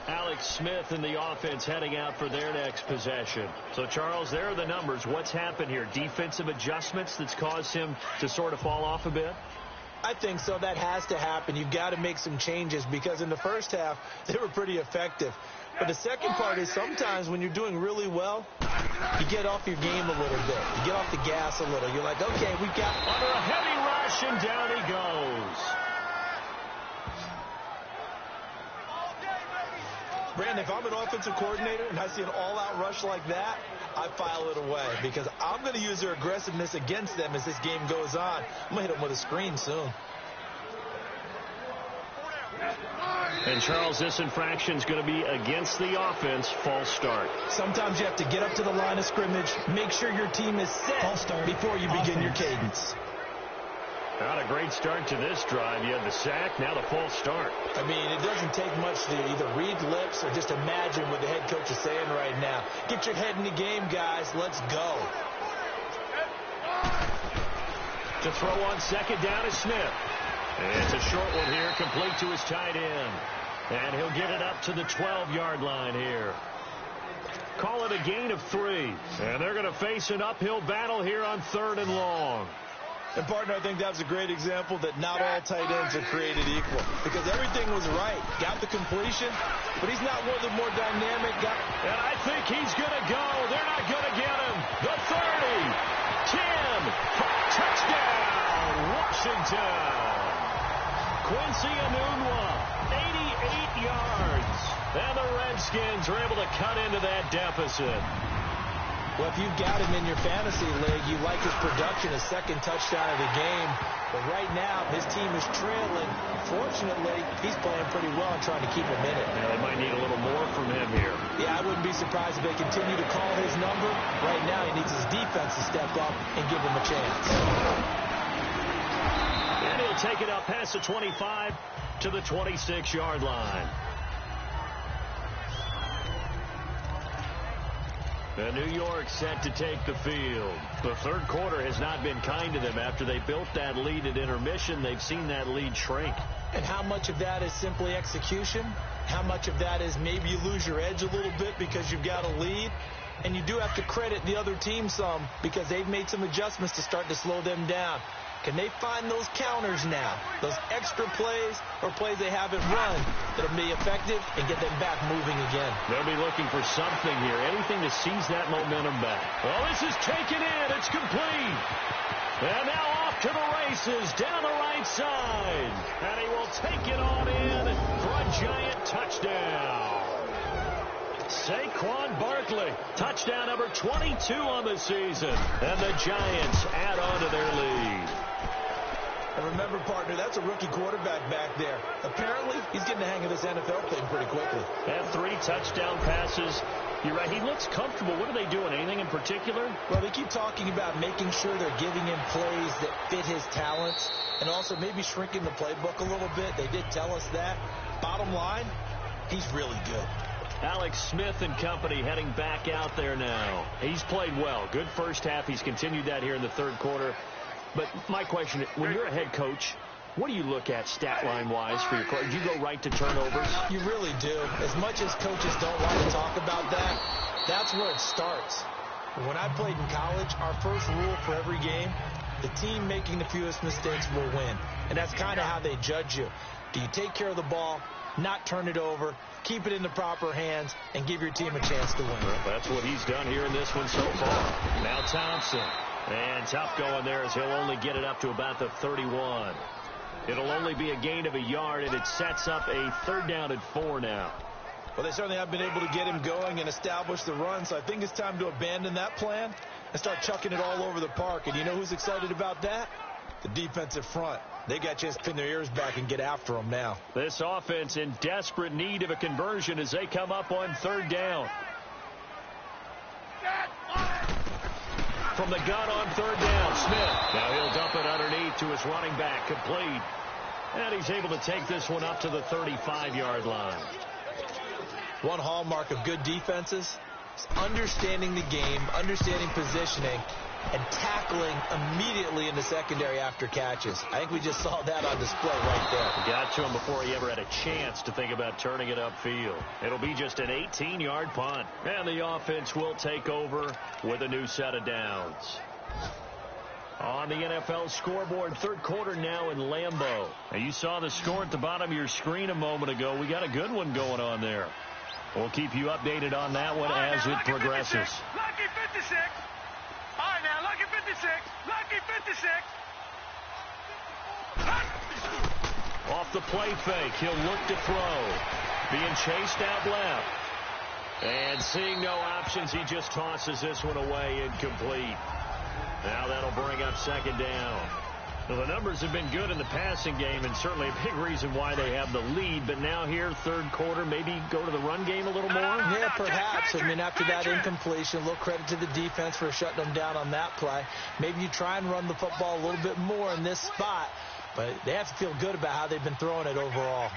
Alex Smith and the offense heading out for their next possession. So, Charles, there are the numbers. What's happened here? Defensive adjustments that's caused him to sort of fall off a bit? I think so. That has to happen. You've got to make some changes because in the first half, they were pretty effective. But the second part is sometimes when you're doing really well, you get off your game a little bit. You get off the gas a little. You're like, okay, we got... Under a heavy rush, and down he goes. Brandon, if I'm an offensive coordinator and I see an all-out rush like that, I file it away because I'm going to use their aggressiveness against them as this game goes on. I'm going to hit them with a screen soon. And, Charles, this infraction is going to be against the offense. False start. Sometimes you have to get up to the line of scrimmage, make sure your team is set before you begin your cadence. Not a great start to this drive. You had the sack, now the false start. I mean, it doesn't take much to either read lips or just imagine what the head coach is saying right now. Get your head in the game, guys. Let's go. To throw on 2nd down is Smith. It's a short one here, complete to his tight end. And he'll get it up to the 12-yard line here. Call it a gain of 3. And they're going to face an uphill battle here on 3rd and long. And, partner, I think that's a great example that not all tight ends are created equal because everything was right. Got the completion, but he's not one of the more dynamic guys. And I think he's going to go. They're not going to get him. The 30, 10, touchdown, Washington. Quincy Enunwa, 88 yards. And the Redskins are able to cut into that deficit. Well, if you've got him in your fantasy league, you like his production, his second touchdown of the game. But right now, his team is trailing. Fortunately, he's playing pretty well and trying to keep him in it. Yeah, they might need a little more from him here. Yeah, I wouldn't be surprised if they continue to call his number. Right now, he needs his defense to step up and give him a chance. And he'll take it up past the 25 to the 26-yard line. And New York set to take the field. The third quarter has not been kind to them. After they built that lead at intermission, they've seen that lead shrink. And how much of that is simply execution? How much of that is maybe you lose your edge a little bit because you've got a lead? And you do have to credit the other team some because they've made some adjustments to start to slow them down. Can they find those counters now, those extra plays or plays they haven't run that'll be effective and get them back moving again? They'll be looking for something here, anything to seize that momentum back. Well, this is taken in. It's complete. And now off to the races down the right side. And he will take it on in for a giant touchdown. Saquon Barkley, touchdown number 22 on the season. And the Giants add on to their lead. And remember, partner, that's a rookie quarterback back there. Apparently, he's getting the hang of this NFL thing pretty quickly. And 3 touchdown passes. You're right, he looks comfortable. What are they doing? Anything in particular? Well, they keep talking about making sure they're giving him plays that fit his talents and also maybe shrinking the playbook a little bit. They did tell us that. Bottom line, he's really good. Alex Smith and company heading back out there now. He's played well. Good first half. He's continued that here in the third quarter. But my question, when you're a head coach, what do you look at stat line-wise for your coach? Do you go right to turnovers? You really do. As much as coaches don't like to talk about that, that's where it starts. When I played in college, our first rule for every game, the team making the fewest mistakes will win. And that's kind of how they judge you. Do you take care of the ball, not turn it over, keep it in the proper hands, and give your team a chance to win? Well, that's what he's done here in this one so far. Now Thompson. And tough going there as he'll only get it up to about the 31. It'll only be a gain of a yard, and it sets up a 3rd down and 4 now. Well, they certainly have been able to get him going and establish the run, so I think it's time to abandon that plan and start chucking it all over the park. And you know who's excited about that? The defensive front. They got a chance to pin their ears back and get after him now. This offense in desperate need of a conversion as they come up on 3rd down. From the gun on 3rd down, Smith. Now he'll dump it underneath to his running back, complete. And he's able to take this one up to the 35-yard line. One hallmark of good defenses is understanding the game, understanding positioning, and tackling immediately in the secondary after catches. I think we just saw that on display right there. Got to him before he ever had a chance to think about turning it upfield. It'll be just an 18-yard punt. And the offense will take over with a new set of downs. On the NFL scoreboard, third quarter now in Lambeau. Now you saw the score at the bottom of your screen a moment ago. We got a good one going on there. We'll keep you updated on that one as it progresses. Lucky 56. All right, now, lucky 56. Lucky 56. Off the play fake, he'll look to throw. Being chased out left. And seeing no options, he just tosses this one away, incomplete. Now that'll bring up 2nd down. Well, the numbers have been good in the passing game, and certainly a big reason why they have the lead. But now here, third quarter, maybe go to the run game a little more? Yeah, perhaps. I mean, after that incompletion, a little credit to the defense for shutting them down on that play. Maybe you try and run the football a little bit more in this spot. But they have to feel good about how they've been throwing it overall.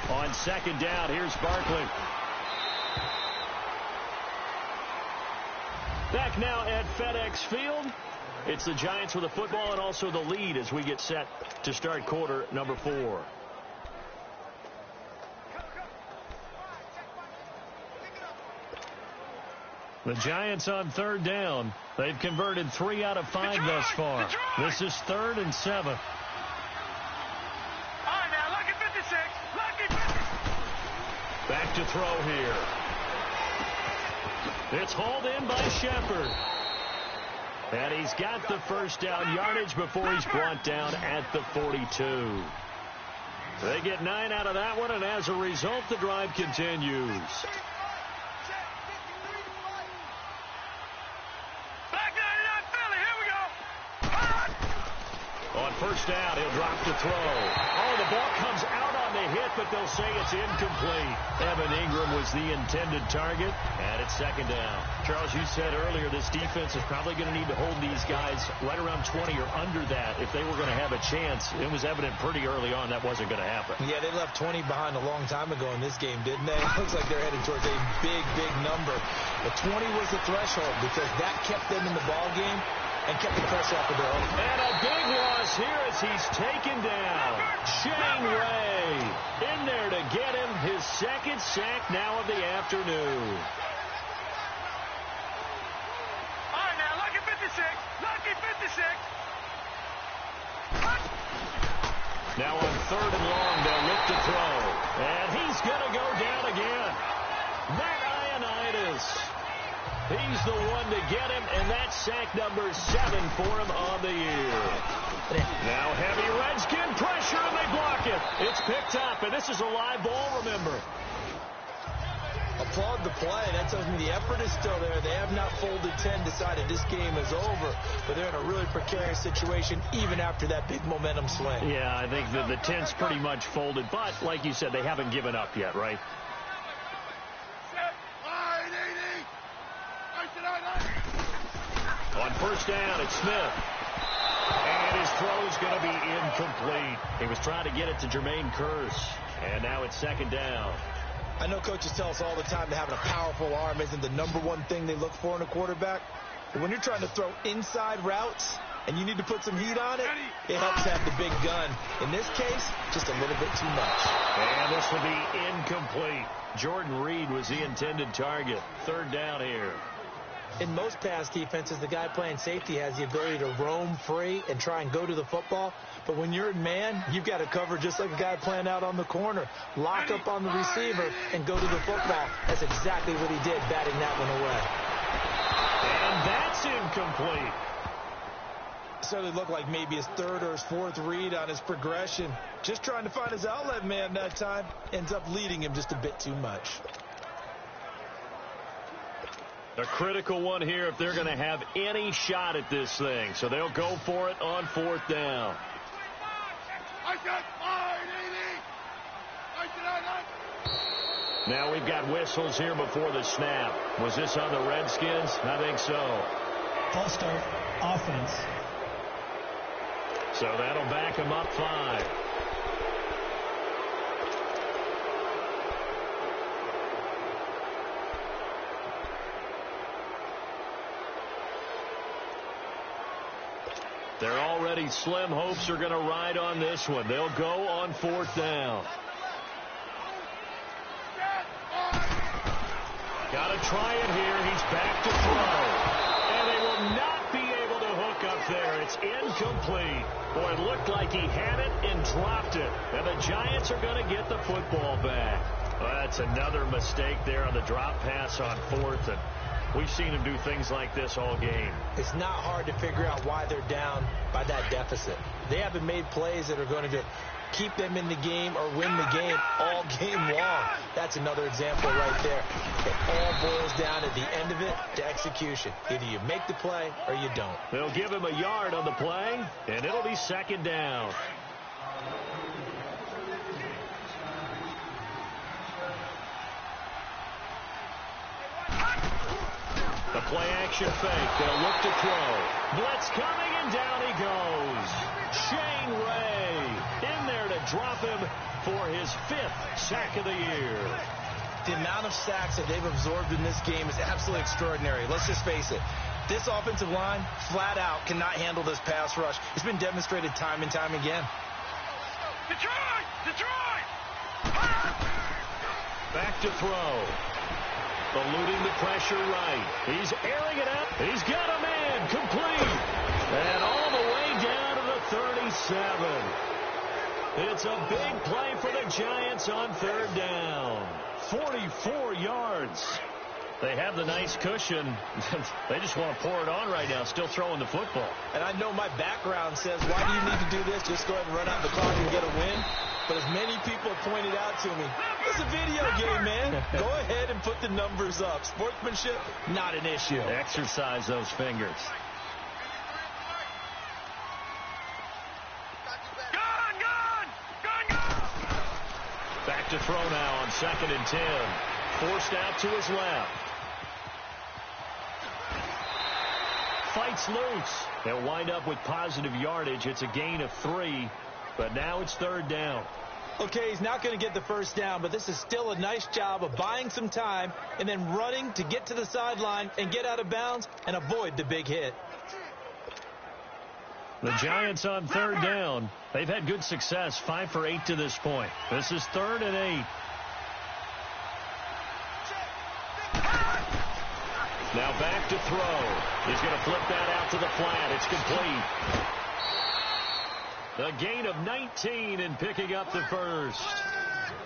On 2nd down, here's Barkley. Back now at FedEx Field. It's the Giants with the football and also the lead as we get set to start quarter number 4. The Giants on 3rd down. They've converted 3 out of 5 thus far. This is 3rd and 7. All right, now, lucky 56. Lucky 56. Back to throw here. It's hauled in by Shepard. And he's got the first down yardage before he's brought down at the 42. They get 9 out of that one, and as a result, the drive continues. first down. He'll drop to throw. Oh, the ball comes out on the hit, but they'll say it's incomplete. Evan Ingram was the intended target, and it's second down. Charles, you said earlier this defense is probably going to need to hold these guys right around 20 or under that if they were going to have a chance. It was evident pretty early on that wasn't going to happen. Yeah, they left 20 behind a long time ago in this game, didn't they? It looks like they're heading towards a big, big number. But 20 was the threshold because that kept them in the ball game and kept the pressure off of their own. And a big loss here as he's taken down. Shane Ray in there to get him his second sack now of the afternoon. All right, now, lucky 56. Lucky 56. Now on third and long, they'll look to throw. And he's going to go down again. Matt Ioannidis. He's the one to get him, and that's sack number 7 for him on the year. Now heavy Redskin pressure, and they block it. It's picked up, and this is a live ball, remember. Applaud the play. That tells me the effort is still there. They have not folded 10, decided this game is over, but they're in a really precarious situation even after that big momentum swing. Yeah, I think the 10's pretty much folded, but like you said, they haven't given up yet, right? On first down, it's Smith. And his throw's going to be incomplete. He was trying to get it to Jermaine Kearse. And now it's second down. I know coaches tell us all the time that having a powerful arm isn't the #1 thing they look for in a quarterback. But when you're trying to throw inside routes and you need to put some heat on it, it helps to have the big gun. In this case, just a little bit too much. And this will be incomplete. Jordan Reed was the intended target. Third down here. In most pass defenses, the guy playing safety has the ability to roam free and try and go to the football. But when you're in man, you've got to cover just like a guy playing out on the corner. Lock up on the receiver and go to the football. That's exactly what he did, batting that one away. And that's incomplete. Certainly looked like maybe his third or his fourth read on his progression. Just trying to find his outlet man that time. Ends up leading him just a bit too much. A critical one here if they're going to have any shot at this thing. So they'll go for it on fourth down. Now we've got whistles here before the snap. Was this on the Redskins? I think so. False start, offense. So that'll back them up 5. They're already slim hopes are going to ride on this one. They'll go on fourth down. Got to try it here. He's back to throw. And they will not be able to hook up there. It's incomplete. Boy, it looked like he had it and dropped it. And the Giants are going to get the football back. Well, that's another mistake there on the drop pass on fourth. And we've seen him do things like this all game. It's not hard to figure out why they're down by that deficit. They haven't made plays that are going to keep them in the game or win the game all game long. That's another example right there. It all boils down at the end of it to execution. Either you make the play or you don't. They'll give him a yard on the play, and it'll be second down. The play action fake. They'll look to throw. Blitz coming, and down he goes. Shane Ray in there to drop him for his 5th sack of the year. The amount of sacks that they've absorbed in this game is absolutely extraordinary. Let's just face it. This offensive line, flat out, cannot handle this pass rush. It's been demonstrated time and time again. Detroit! Detroit! Back to throw. Eluding the pressure right. He's airing it up. He's got a man complete. And all the way down to the 37. It's a big play for the Giants on third down. 44 yards. They have the nice cushion. They just want to pour it on right now, still throwing the football. And I know my background says, why do you need to do this? Just go ahead and run out the clock and get a win. But as many people pointed out to me, it's a video game, man. Go ahead and put the numbers up. Sportsmanship, not an issue. Exercise those fingers. back to throw now on 2nd and 10. Forced out to his left. Fights loose. They'll wind up with positive yardage. It's a gain of 3, but now it's 3rd down. Okay, he's not going to get the first down, but this is still a nice job of buying some time and then running to get to the sideline and get out of bounds and avoid the big hit. The Giants on 3rd down. They've had good success, 5 for 8 to this point. This is 3rd and 8. Now back to throw. He's going to flip that out to the flat. It's complete. A gain of 19 and picking up the first.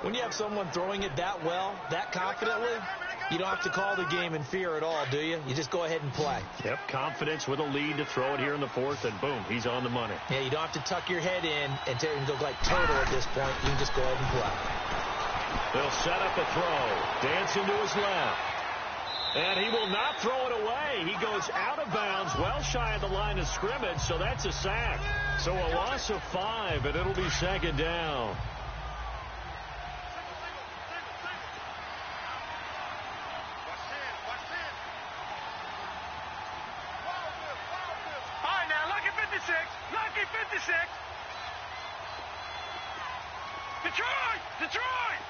When you have someone throwing it that well, that confidently, you don't have to call the game in fear at all, do you? You just go ahead and play. Yep, confidence with a lead to throw it here in the 4th, and boom, he's on the money. Yeah, you don't have to tuck your head in and look like turtle at this point. You can just go ahead and play. They'll set up a throw. Dancing to his left. And he will not throw it away. He goes out of bounds, well shy of the line of scrimmage, so that's a sack. So a loss of 5, and it'll be 2nd down. All right, now, lucky 56. Lucky 56. Detroit! Detroit!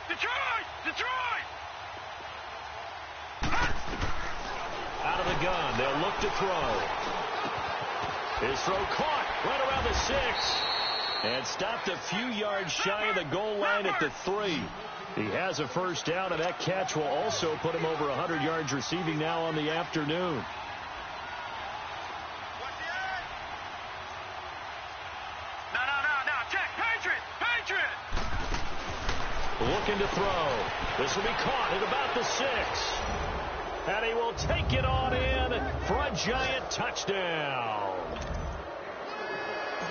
Detroit! Detroit! Out of the gun, they'll look to throw. His throw caught right around the 6. And stopped a few yards shy of the goal line at the 3. He has a first down, and that catch will also put him over 100 yards receiving now on the afternoon. No. Check. Patriot! Patriot! Looking to throw. This will be caught at about the 6. And he will take it on in for a Giant touchdown.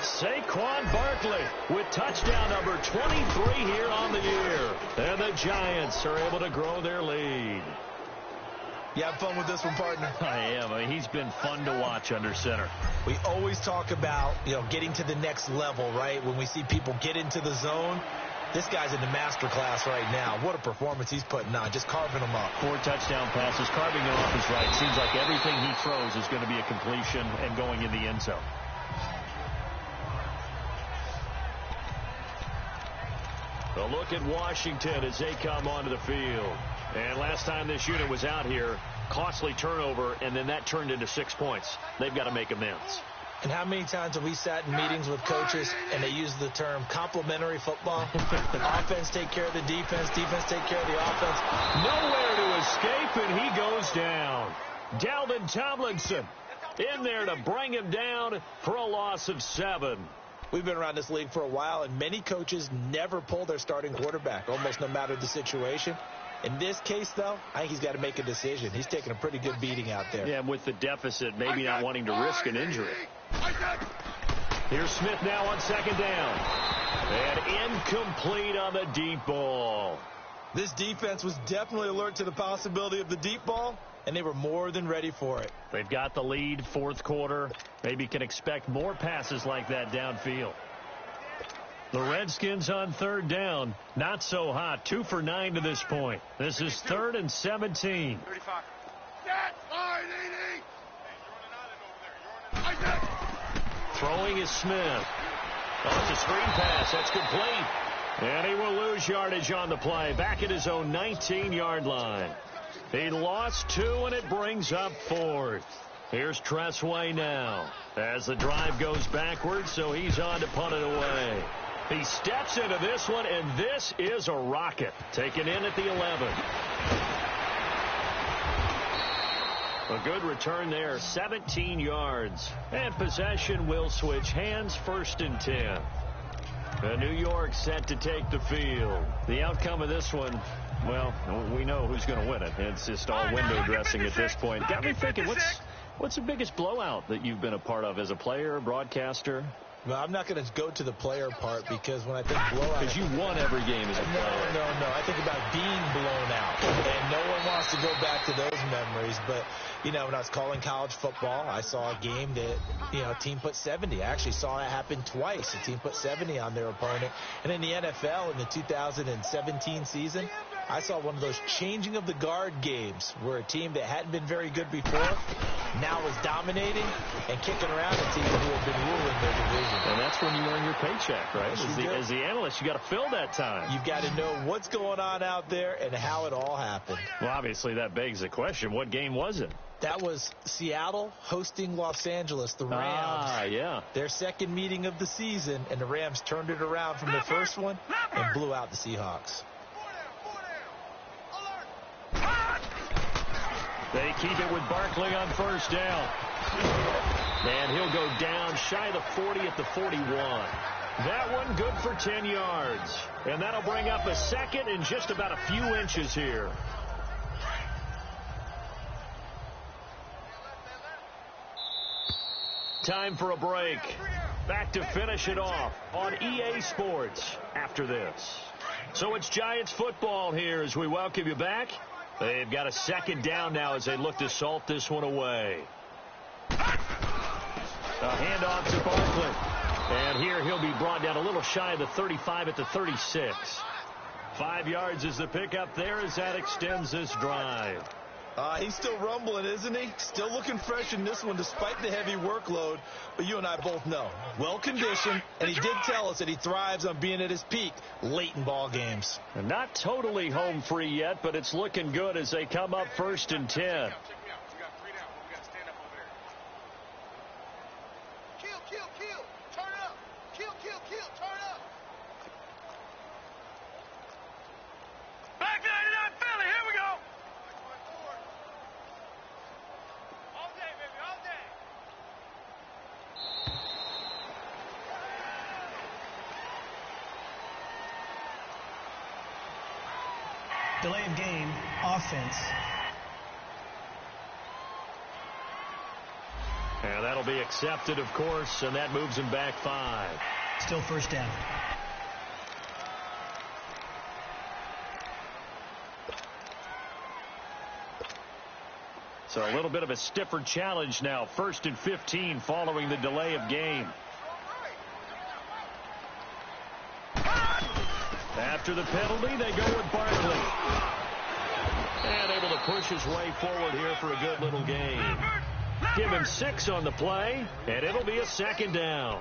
Saquon Barkley with touchdown number 23 here on the year. And the Giants are able to grow their lead. You have fun with this one, partner? I am. I mean, he's been fun to watch under center. We always talk about, getting to the next level, right? When we see people get into the zone. This guy's in the master class right now. What a performance he's putting on, just carving them up. 4 touchdown passes, carving them off his right. Seems like everything he throws is going to be a completion and going in the end zone. A look at Washington as they come onto the field. And last time this unit was out here, costly turnover, and then that turned into 6 points. They've got to make amends. And how many times have we sat in meetings with coaches and they use the term complementary football? Offense take care of the defense, defense take care of the offense. Nowhere to escape, and he goes down. Dalvin Tomlinson in there to bring him down for a loss of 7. We've been around this league for a while, and many coaches never pull their starting quarterback, almost no matter the situation. In this case, though, I think he's got to make a decision. He's taking a pretty good beating out there. Yeah, with the deficit, maybe not wanting to risk an injury. Here's Smith now on 2nd down. And incomplete on the deep ball. This defense was definitely alert to the possibility of the deep ball, and they were more than ready for it. They've got the lead, 4th quarter. Maybe can expect more passes like that downfield. The Redskins on 3rd down. Not so hot. 2 for 9 to this point. This is 3rd and 17. 35. Throwing is Smith. Oh, it's a screen pass. That's complete. And he will lose yardage on the play. Back at his own 19-yard line. He lost 2, and it brings up 4th. Here's Tressway now as the drive goes backwards, so he's on to punt it away. He steps into this one, and this is a rocket. Taken in at the 11. A good return there, 17 yards. And possession will switch hands, 1st and 10. New York set to take the field. The outcome of this one, well, we know who's going to win it. It's just all window dressing at this point. Got me thinking, what's the biggest blowout that you've been a part of as a player, broadcaster? Well, I'm not going to go to the player part because when I think blowout... Because you won every game as a player. No. I think about being blown out. And no one wants to go back to those memories. But, you know, when I was calling college football, I saw a game that, you know, a team put 70. I actually saw it happen twice. A team put 70 on their opponent. And in the NFL in the 2017 season, I saw one of those changing of the guard games where a team that hadn't been very good before now is dominating and kicking around a team who have been ruling their division. And that's when you earn your paycheck, right? Yes, As the analyst, you got to fill that time. You've got to know what's going on out there and how it all happened. Well, obviously, that begs the question, what game was it? That was Seattle hosting Los Angeles, the Rams. Ah, yeah. Their second meeting of the season, and the Rams turned it around from the first one and blew out the Seahawks. They keep it with Barkley on first down. And he'll go down shy of the 40 at the 41. That one good for 10 yards. And that'll bring up a second in just about a few inches here. Time for a break. Back to finish it off on EA Sports after this. So it's Giants football here as we welcome you back. They've got a second down now as they look to salt this one away. A handoff to Barkley. And here he'll be brought down a little shy of the 35 at the 36. 5 yards is the pickup there as that extends this drive. He's still rumbling, isn't he? Still looking fresh in this one despite the heavy workload. But you and I both know, well-conditioned, and he did tell us that he thrives on being at his peak late in ball games. And not totally home free yet, but it's looking good as they come up 1st and 10. Delay of game, offense. And that'll be accepted, of course, and that moves him back 5. Still first down. So a little bit of a stiffer challenge now. 1st and 15 following the delay of game. After the penalty, they go with Barkley. And able to push his way forward here for a good little gain. Give him 6 on the play, and it'll be a second down.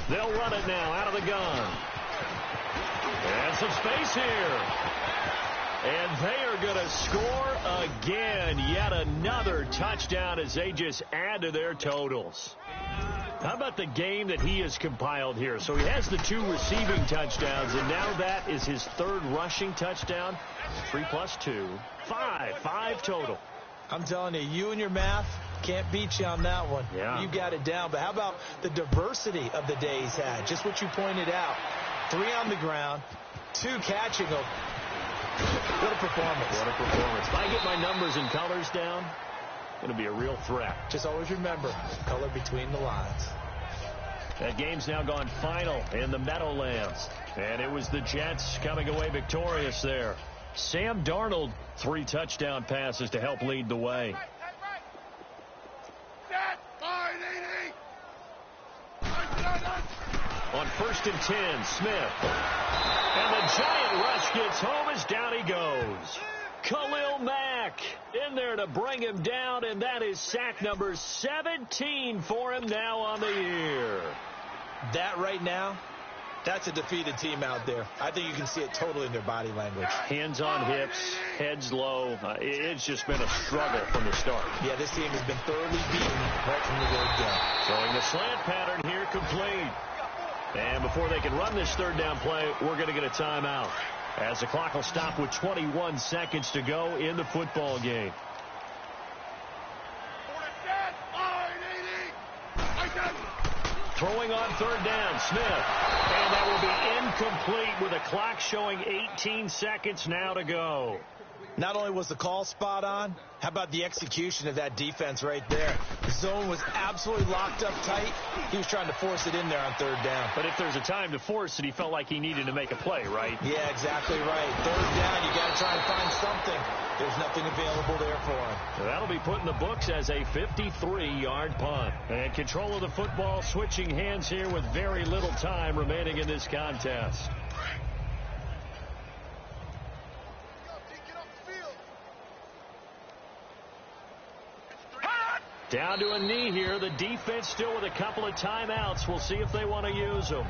They'll run it now out of the gun. And some space here. And they are going to score again. Yet another touchdown as they just add to their totals. How about the game that he has compiled here? So he has the 2 receiving touchdowns, and now that is his 3rd rushing touchdown. 3 plus 2. 5 total. I'm telling you, you and your math can't beat you on that one. Yeah. You got it down. But how about the diversity of the day he's had? Just what you pointed out. 3 on the ground, 2 catching them. What a performance. What a performance. If I get my numbers and colors down, going to be a real threat. Just always remember, color between the lines. That game's now gone final in the Meadowlands. And it was the Jets coming away victorious there. Sam Darnold, 3 touchdown passes to help lead the way. On 1st and 10, Smith. And the giant rush gets home as down he goes. Khalil Mack in there to bring him down, and that is sack number 17 for him now on the year. That right now, that's a defeated team out there. I think you can see it totally in their body language. Hands on hips, heads low. It's just been a struggle from the start. Yeah, this team has been thoroughly beaten right from the word go. Showing the slant pattern here complete. And before they can run this 3rd down play, we're going to get a timeout, as the clock will stop with 21 seconds to go in the football game. Throwing on third down, Smith. And that will be incomplete with the clock showing 18 seconds now to go. Not only was the call spot on, how about the execution of that defense right there? The zone was absolutely locked up tight. He was trying to force it in there on third down. But if there's a time to force it, he felt like he needed to make a play, right? Yeah, exactly right. Third down, you got to try and find something. There's nothing available there for him. So that'll be put in the books as a 53-yard punt. And control of the football switching hands here with very little time remaining in this contest. Down to a knee here. The defense still with a couple of timeouts. We'll see if they want to use them.